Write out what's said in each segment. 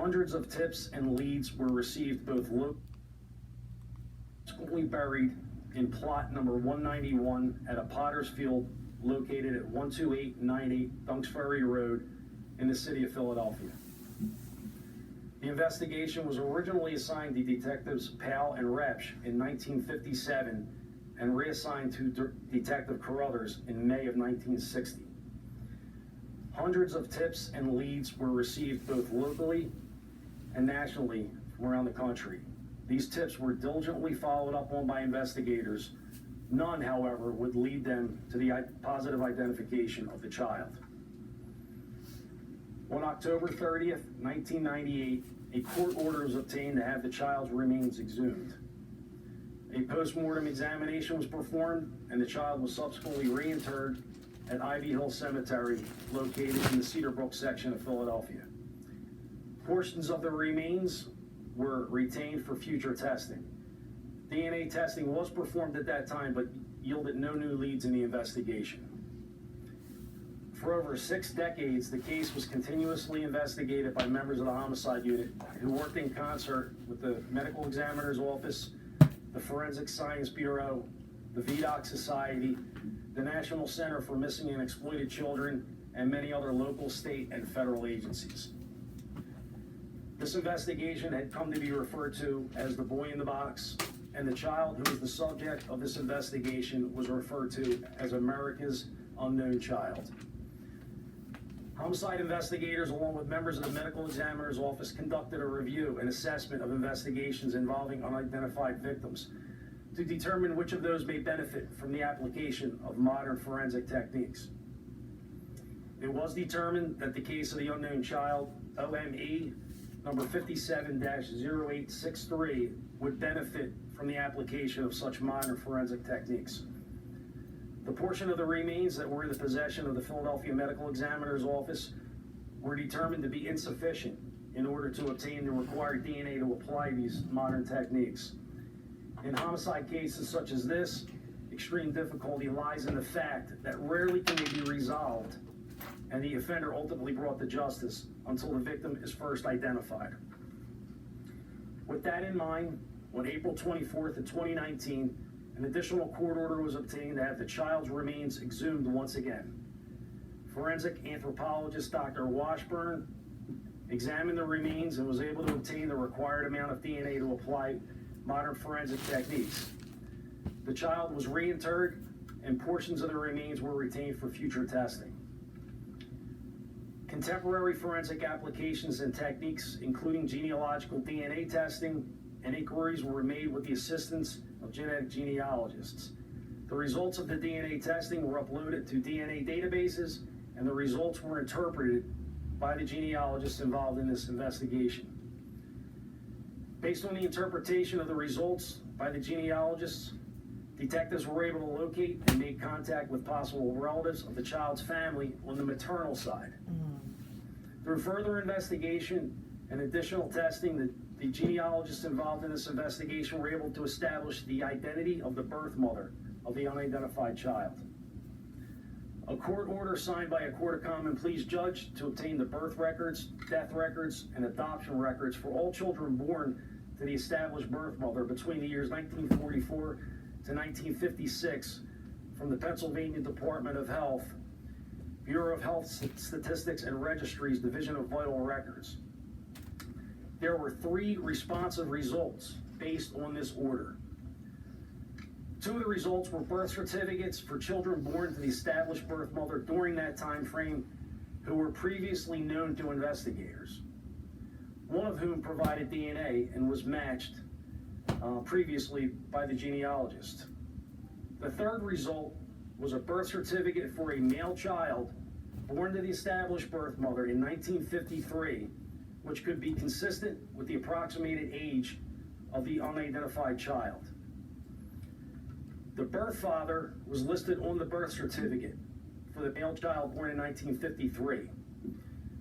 Hundreds of tips and leads were received both locally buried in plot number 191 at a potter's field located at 12898 Dunks Ferry Road in the city of Philadelphia. The investigation was originally assigned to Detectives Powell and Repsch in 1957 and reassigned to Detective Carruthers in May of 1960. Hundreds of tips and leads were received both locally and nationally from around the country. These tips were diligently followed up on by investigators. None, however, would lead them to the positive identification of the child. On October 30th, 1998, a court order was obtained to have the child's remains exhumed. A post-mortem examination was performed, and the child was subsequently reinterred at Ivy Hill Cemetery, located in the Cedar Brook section of Philadelphia. Portions of the remains were retained for future testing. DNA testing was performed at that time, but yielded no new leads in the investigation. For over 6 decades, the case was continuously investigated by members of the Homicide Unit who worked in concert with the Medical Examiner's Office, the Forensic Science Bureau, the VDOC Society, the National Center for Missing and Exploited Children, and many other local, state, and federal agencies. This investigation had come to be referred to as the boy in the box, and the child who was the subject of this investigation was referred to as America's unknown child. Homicide investigators, along with members of the Medical Examiner's Office, conducted a review and assessment of investigations involving unidentified victims to determine which of those may benefit from the application of modern forensic techniques. It was determined that the case of the unknown child, OME number 57-0863, would benefit from the application of such modern forensic techniques. The portion of the remains that were in the possession of the Philadelphia Medical Examiner's Office were determined to be insufficient in order to obtain the required DNA to apply these modern techniques. In homicide cases such as this, extreme difficulty lies in the fact that rarely can they be resolved and the offender ultimately brought to justice until the victim is first identified. With that in mind, on April 24th of 2019, an additional court order was obtained to have the child's remains exhumed once again. Forensic anthropologist Dr. Washburn examined the remains and was able to obtain the required amount of DNA to apply modern forensic techniques. The child was reinterred, and portions of the remains were retained for future testing. Contemporary forensic applications and techniques, including genealogical DNA testing and inquiries, were made with the assistance of genetic genealogists. The results of the DNA testing were uploaded to DNA databases, and the results were interpreted by the genealogists involved in this investigation. Based on the interpretation of the results by the genealogists, detectives were able to locate and make contact with possible relatives of the child's family on the maternal side. Through further investigation and additional testing, the genealogists involved in this investigation were able to establish the identity of the birth mother of the unidentified child. A court order signed by a Court of Common Pleas judge to obtain the birth records, death records, and adoption records for all children born to the established birth mother between the years 1944 to 1956 from the Pennsylvania Department of Health, Bureau of Health Statistics and Registries, Division of Vital Records. There were 3 responsive results based on this order. 2 of the results were birth certificates for children born to the established birth mother during that time frame who were previously known to investigators, one of whom provided DNA and was matched previously by the genealogist. The 3rd result was a birth certificate for a male child born to the established birth mother in 1953, which could be consistent with the approximated age of the unidentified child. The birth father was listed on the birth certificate for the male child born in 1953.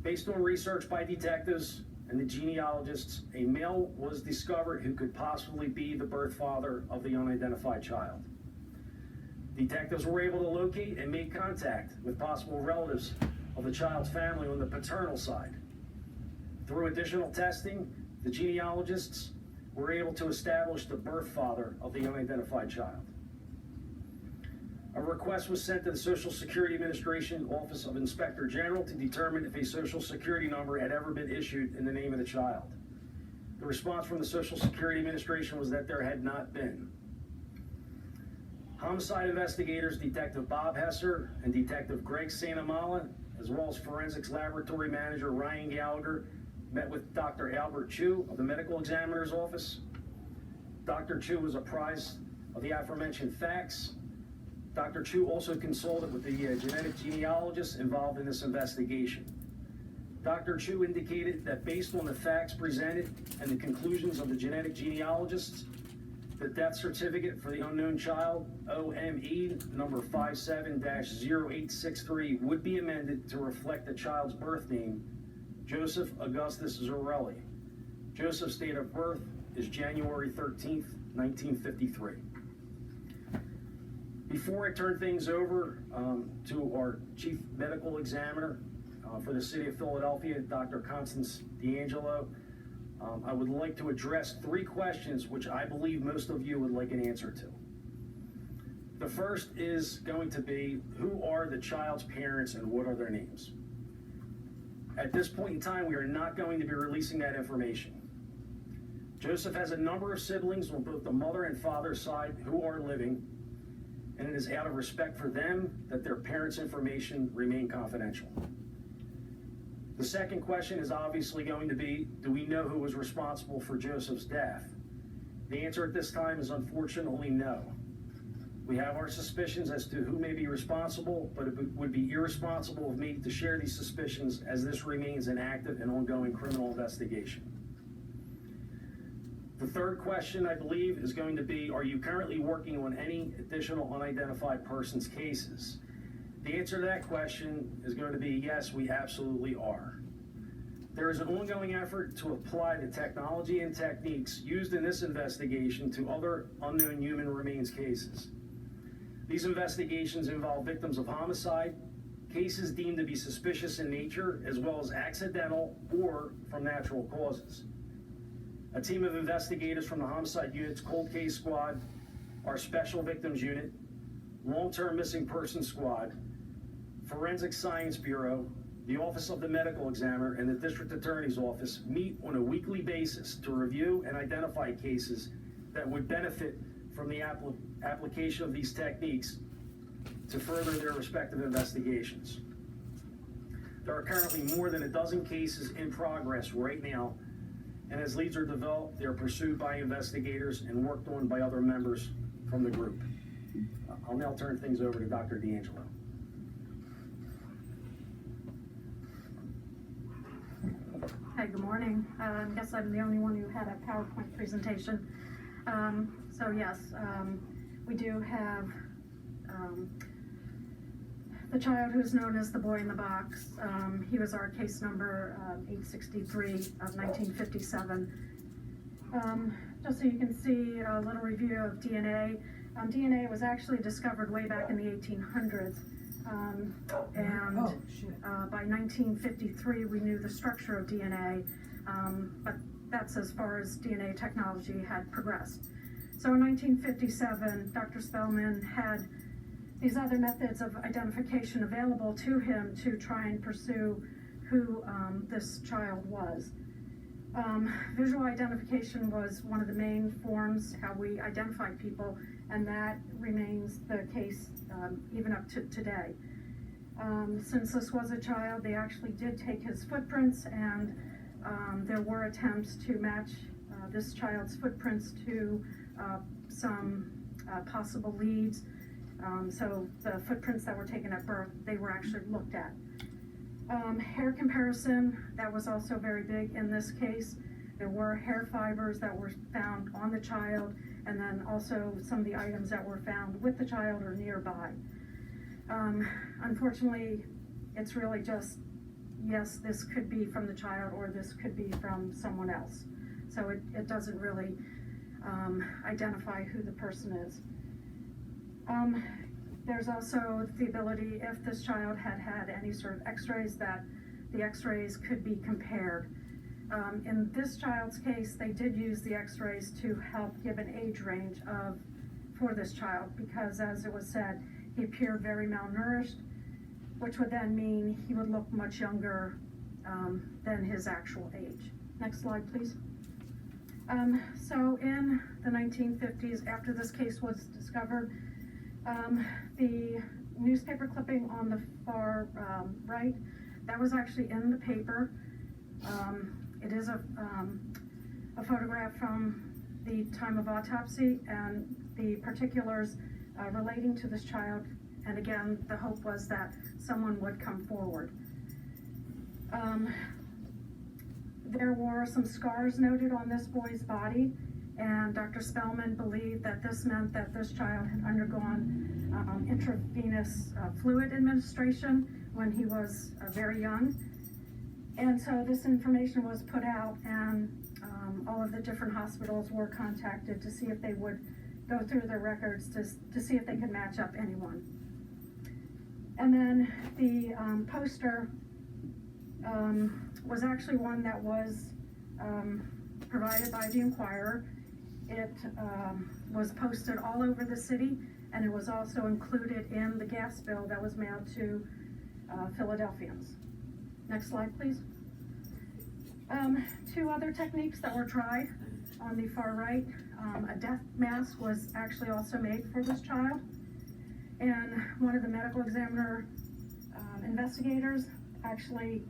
Based on research by detectives and the genealogists, a male was discovered who could possibly be the birth father of the unidentified child. Detectives were able to locate and make contact with possible relatives of the child's family on the paternal side. Through additional testing, the genealogists were able to establish the birth father of the unidentified child. A request was sent to the Social Security Administration Office of Inspector General to determine if a Social Security number had ever been issued in the name of the child. The response from the Social Security Administration was that there had not been. Homicide investigators Detective Bob Hesser and Detective Greg Santamala, as well as Forensics Laboratory Manager Ryan Gallagher, met with Dr. Albert Chu of the Medical Examiner's Office. Dr. Chu was apprised of the aforementioned facts. Dr. Chu also consulted with the genetic genealogists involved in this investigation. Dr. Chu indicated that based on the facts presented and the conclusions of the genetic genealogists, the death certificate for the unknown child, OME number 57-0863, would be amended to reflect the child's birth name, Joseph Augustus Zarelli. Joseph's date of birth is January 13th, 1953. Before I turn things over to our Chief Medical Examiner for the City of Philadelphia, Dr. Constance D'Angelo, I would like to address 3 questions which I believe most of you would like an answer to. The first is going to be, who are the child's parents and what are their names? At this point in time, we are not going to be releasing that information. Joseph has a number of siblings on both the mother and father's side who are living, and it is out of respect for them that their parents' information remain confidential. The second question is obviously going to be, do we know who was responsible for Joseph's death? The answer at this time is unfortunately no. We have our suspicions as to who may be responsible, but it would be irresponsible of me to share these suspicions as this remains an active and ongoing criminal investigation. The third question, I believe, is going to be, are you currently working on any additional unidentified persons cases? The answer to that question is going to be yes, we absolutely are. There is an ongoing effort to apply the technology and techniques used in this investigation to other unknown human remains cases. These investigations involve victims of homicide, cases deemed to be suspicious in nature, as well as accidental or from natural causes. A team of investigators from the Homicide Unit's Cold Case Squad, our Special Victims Unit, Long-Term Missing Persons Squad, Forensic Science Bureau, the Office of the Medical Examiner, and the District Attorney's Office meet on a weekly basis to review and identify cases that would benefit from the application of these techniques to further their respective investigations. There are currently more than a dozen cases in progress right now, and as leads are developed, they are pursued by investigators and worked on by other members from the group. I'll now turn things over to Dr. D'Angelo. Hi, good morning. I guess I'm the only one who had a PowerPoint presentation. So yes, we do have the child who's known as the boy in the box. He was our case number 863 of 1957. Just so you can see a little review of DNA. DNA was actually discovered way back in the 1800s. By 1953, we knew the structure of DNA, but that's as far as DNA technology had progressed. So in 1957, Dr. Spellman had these other methods of identification available to him to try and pursue who this child was. Visual identification was one of the main forms how we identify people, and that remains the case even up to today. Since this was a child, they actually did take his footprints, and there were attempts to match this child's footprints to some possible leads. So the footprints that were taken at birth, they were actually looked at. Hair comparison, that was also very big in this case. There were hair fibers that were found on the child, and then also some of the items that were found with the child or nearby. Unfortunately, it's really just, yes, this could be from the child or this could be from someone else. So it doesn't really identify who the person is. There's also the ability, if this child had had any sort of x-rays, that the x-rays could be compared. In this child's case, they did use the x-rays to help give an age range for this child, because as it was said, he appeared very malnourished, which would then mean he would look much younger than his actual age. Next slide, please. So in the 1950s, after this case was discovered, the newspaper clipping on the far right, that was actually in the paper. It is a photograph from the time of autopsy and the particulars relating to this child. And again, the hope was that someone would come forward. There were some scars noted on this boy's body, and Dr. Spellman believed that this meant that this child had undergone intravenous fluid administration when he was very young. And so this information was put out, and all of the different hospitals were contacted to see if they would go through their records to see if they could match up anyone. And then the poster was actually one that was provided by the Enquirer. It was posted all over the city, and it was also included in the gas bill that was mailed to Philadelphians. Next slide, please. Two other techniques that were tried on the far right. A death mask was actually also made for this child, and one of the medical examiner investigators actually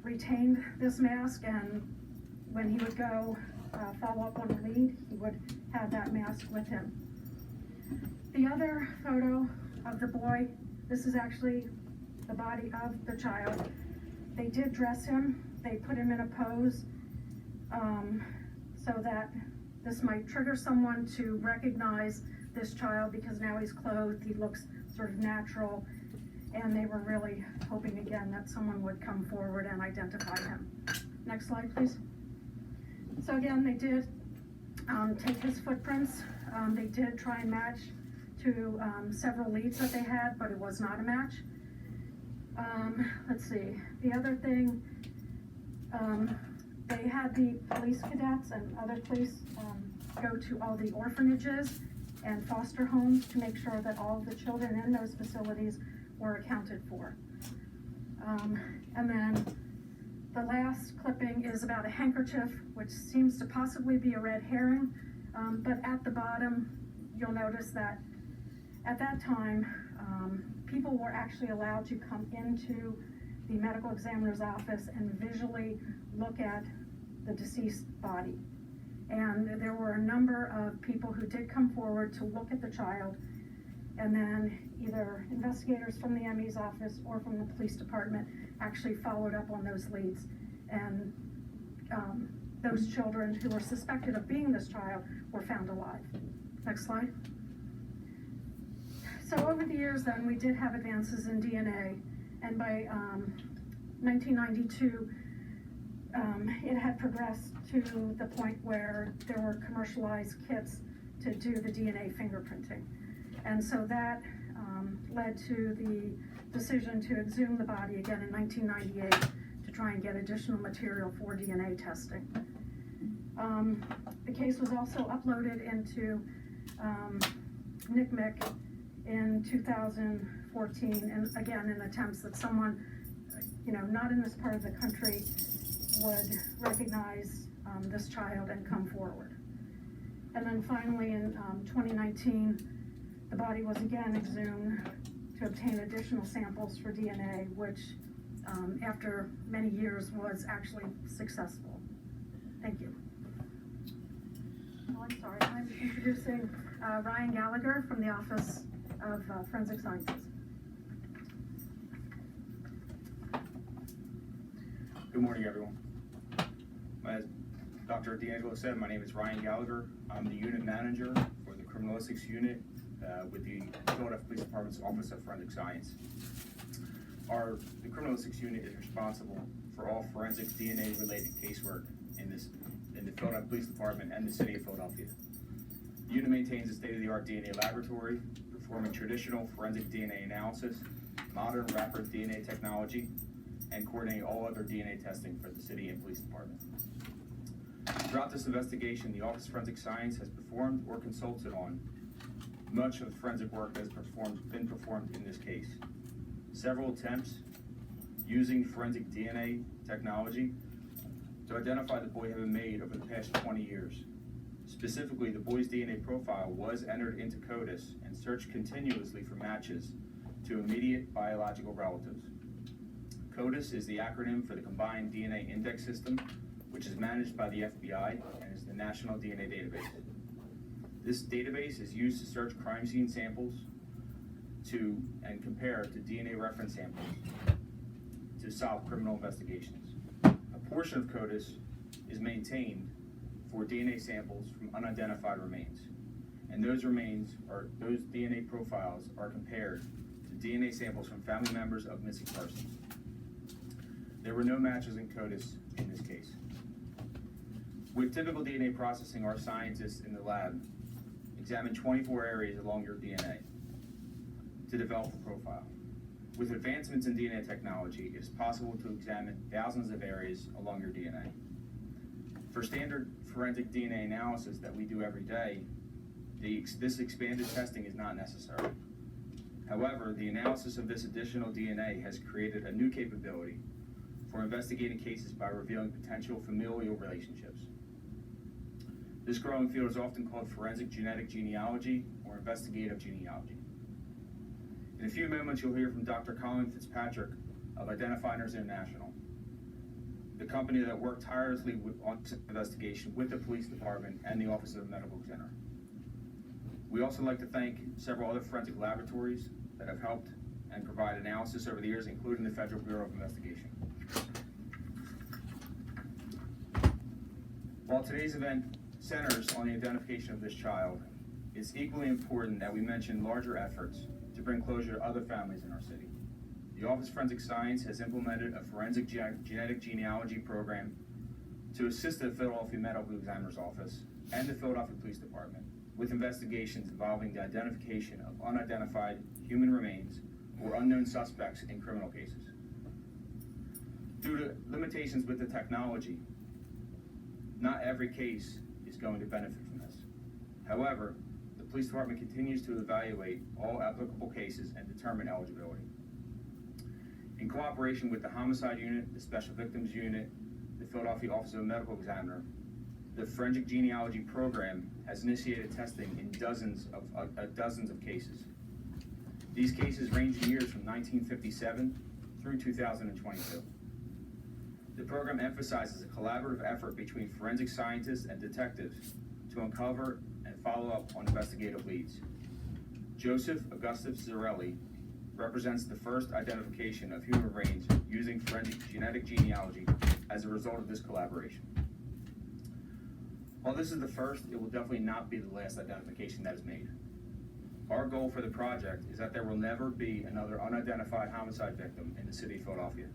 retained this mask, and when he would go follow up on a lead, he would have that mask with him. The other photo of the boy, this is actually the body of the child. They did dress him. They put him in a pose so that this might trigger someone to recognize this child, because now he's clothed, he looks sort of natural, and they were really hoping again that someone would come forward and identify him. Next slide, please. So again, they did take his footprints. They did try and match to several leads that they had, but it was not a match. Let's see, the other thing, they had the police cadets and other police go to all the orphanages and foster homes to make sure that all of the children in those facilities were accounted for. And then the last clipping is about a handkerchief, which seems to possibly be a red herring, but at the bottom, you'll notice that at that time, people were actually allowed to come into the medical examiner's office and visually look at the deceased body. And there were a number of people who did come forward to look at the child, and then either investigators from the ME's office or from the police department actually followed up on those leads. And those children who were suspected of being this child were found alive. Next slide. So over the years then, we did have advances in DNA, and by 1992, it had progressed to the point where there were commercialized kits to do the DNA fingerprinting. And so that led to the decision to exhume the body again in 1998 to try and get additional material for DNA testing. The case was also uploaded into NCMEC in 2014, and again in attempts that someone, not in this part of the country would recognize this child and come forward. And then finally in 2019, the body was again exhumed to obtain additional samples for DNA, which after many years was actually successful. Thank you. Oh, I'm sorry, I'm introducing Ryan Gallagher from the Office of Forensic Sciences. Good morning, everyone. As Dr. D'Angelo said, my name is Ryan Gallagher. I'm the unit manager for the criminalistics unit with the Philadelphia Police Department's Office of Forensic Science. The criminalistics unit is responsible for all forensic DNA-related casework in the Philadelphia Police Department and the City of Philadelphia. The unit maintains a state-of-the-art DNA laboratory, performing traditional forensic DNA analysis, modern rapid DNA technology, and coordinate all other DNA testing for the city and police department. Throughout this investigation, the Office of Forensic Science has performed or consulted on much of the forensic work that has been performed in this case. Several attempts using forensic DNA technology to identify the boy have been made over the past 20 years. Specifically, the boy's DNA profile was entered into CODIS and searched continuously for matches to immediate biological relatives. CODIS is the acronym for the Combined DNA Index System, which is managed by the FBI and is the National DNA Database. This database is used to search crime scene samples and compare to DNA reference samples to solve criminal investigations. A portion of CODIS is maintained for DNA samples from unidentified remains, and those DNA profiles are compared to DNA samples from family members of missing persons. There were no matches in CODIS in this case. With typical DNA processing, our scientists in the lab examine 24 areas along your DNA to develop a profile. With advancements in DNA technology, it is possible to examine thousands of areas along your DNA. For standard forensic DNA analysis that we do every day, this expanded testing is not necessary. However, the analysis of this additional DNA has created a new capability for investigating cases by revealing potential familial relationships. This growing field is often called forensic genetic genealogy or investigative genealogy. In a few moments, you'll hear from Dr. Colleen Fitzpatrick of Identifinders International, the company that worked tirelessly on this investigation with the police department and the Office of the Medical Examiner. We also like to thank several other forensic laboratories that have helped and provide analysis over the years, including the Federal Bureau of Investigation. While today's event centers on the identification of this child, it's equally important that we mention larger efforts to bring closure to other families in our city. The Office of Forensic Science has implemented a forensic genetic genealogy program to assist the Philadelphia Medical Examiner's Office and the Philadelphia Police Department with investigations involving the identification of unidentified human remains or unknown suspects in criminal cases. Due to limitations with the technology, not every case is going to benefit from this. However, the police department continues to evaluate all applicable cases and determine eligibility. In cooperation with the Homicide Unit, the Special Victims Unit, the Philadelphia Office of the Medical Examiner, the Forensic Genealogy Program has initiated testing in dozens of cases. These cases range in years from 1957 through 2022. The program emphasizes a collaborative effort between forensic scientists and detectives to uncover and follow up on investigative leads. Joseph Augustus Zarelli represents the first identification of human remains using forensic genetic genealogy as a result of this collaboration. While this is the first, it will definitely not be the last identification that is made. Our goal for the project is that there will never be another unidentified homicide victim in the city of Philadelphia.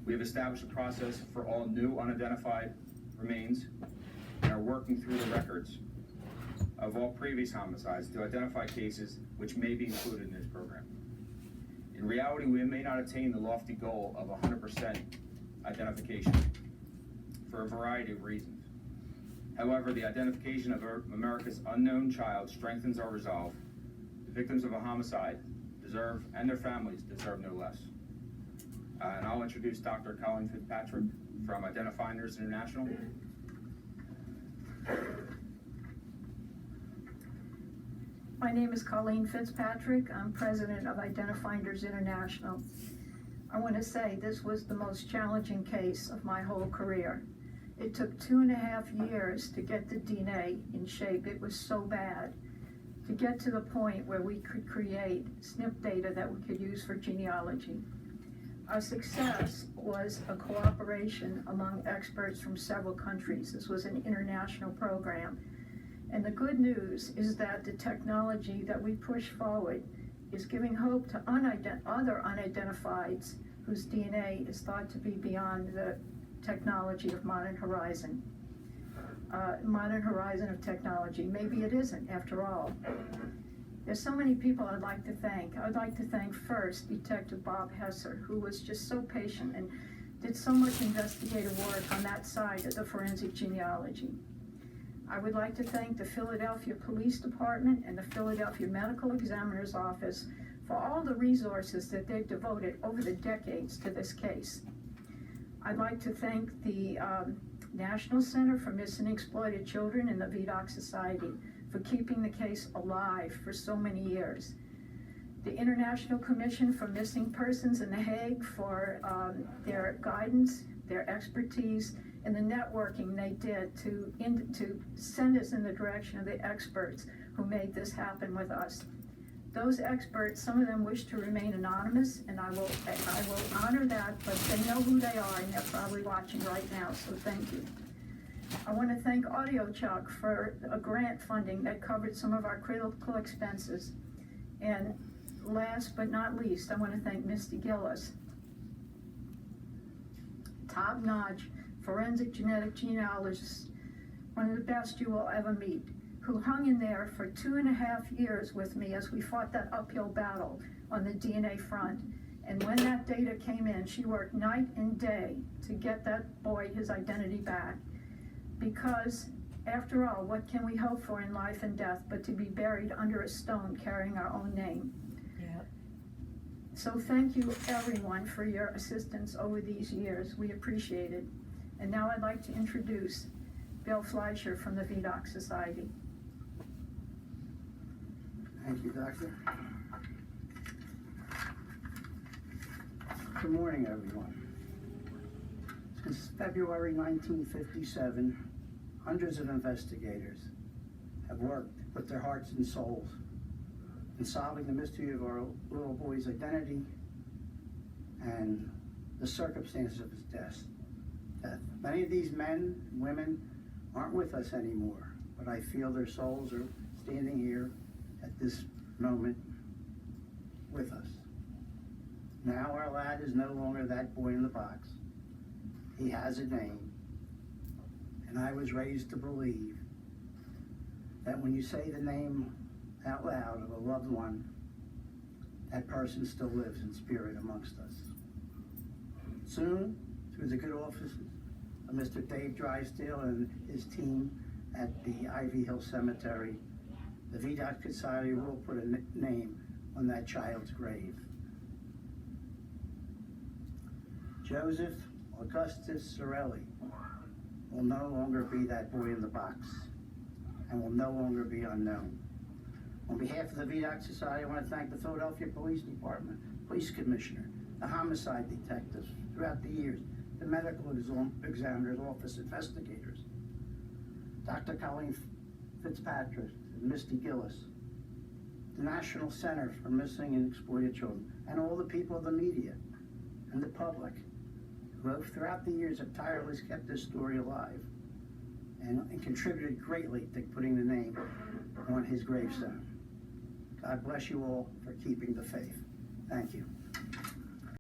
We have established a process for all new unidentified remains and are working through the records of all previous homicides to identify cases which may be included in this program. In reality, we may not attain the lofty goal of 100% identification for a variety of reasons. However, the identification of America's unknown child strengthens our resolve. The victims of a homicide and their families deserve no less. And I'll introduce Dr. Colleen Fitzpatrick from Identifinders International. My name is Colleen Fitzpatrick. I'm president of Identifinders International. I want to say this was the most challenging case of my whole career. It took 2.5 years to get the DNA in shape. It was so bad. To get to the point where we could create SNP data that we could use for genealogy. Our success was a cooperation among experts from several countries. This was an international program. And the good news is that the technology that we push forward is giving hope to other unidentifieds whose DNA is thought to be beyond the technology of modern horizon. Modern horizon of technology. Maybe it isn't, after all. There's so many people I'd like to thank. I'd like to thank first Detective Bob Hesser, who was just so patient and did so much investigative work on that side of the forensic genealogy. I would like to thank the Philadelphia Police Department and the Philadelphia Medical Examiner's Office for all the resources that they've devoted over the decades to this case. I'd like to thank the National Center for Missing and Exploited Children and the VDOC Society for keeping the case alive for so many years. The International Commission for Missing Persons in The Hague for their guidance, their expertise, and the networking they did to send us in the direction of the experts who made this happen with us. Those experts, some of them wish to remain anonymous, and I will honor that, but they know who they are, and they're probably watching right now, so thank you. I want to thank AudioChuck for a grant funding that covered some of our critical expenses. And last but not least, I want to thank Misty Gillis, top-notch forensic genetic genealogist, one of the best you will ever meet, who hung in there for 2.5 years with me as we fought that uphill battle on the DNA front. And when that data came in, she worked night and day to get that boy his identity back. Because, after all, what can we hope for in life and death but to be buried under a stone carrying our own name? Yeah. So thank you, everyone, for your assistance over these years. We appreciate it. And now I'd like to introduce Bill Fleischer from the VDOC Society. Thank you, Doctor. Good morning, everyone. Since February 1957, hundreds of investigators have worked with their hearts and souls in solving the mystery of our little boy's identity and the circumstances of his death. Many of these men and women aren't with us anymore, but I feel their souls are standing here at this moment with us. Now our lad is no longer that boy in the box. He has a name, and I was raised to believe that when you say the name out loud of a loved one, that person still lives in spirit amongst us. Soon, through the good offices of Mr. Dave Drysdale and his team at the Ivy Hill Cemetery, the VDOC Society will put a name on that child's grave. Joseph Augustus Sorelli will no longer be that boy in the box and will no longer be unknown. On behalf of the VDOC Society, I want to thank the Philadelphia Police Department, Police Commissioner, the homicide detectives throughout the years, the medical examiner's office investigators, Dr. Colleen Fitzpatrick and Misty Gillis, the National Center for Missing and Exploited Children, and all the people of the media and the public who throughout the years have tirelessly kept this story alive and contributed greatly to putting the name on his gravestone. God bless you all for keeping the faith. Thank you.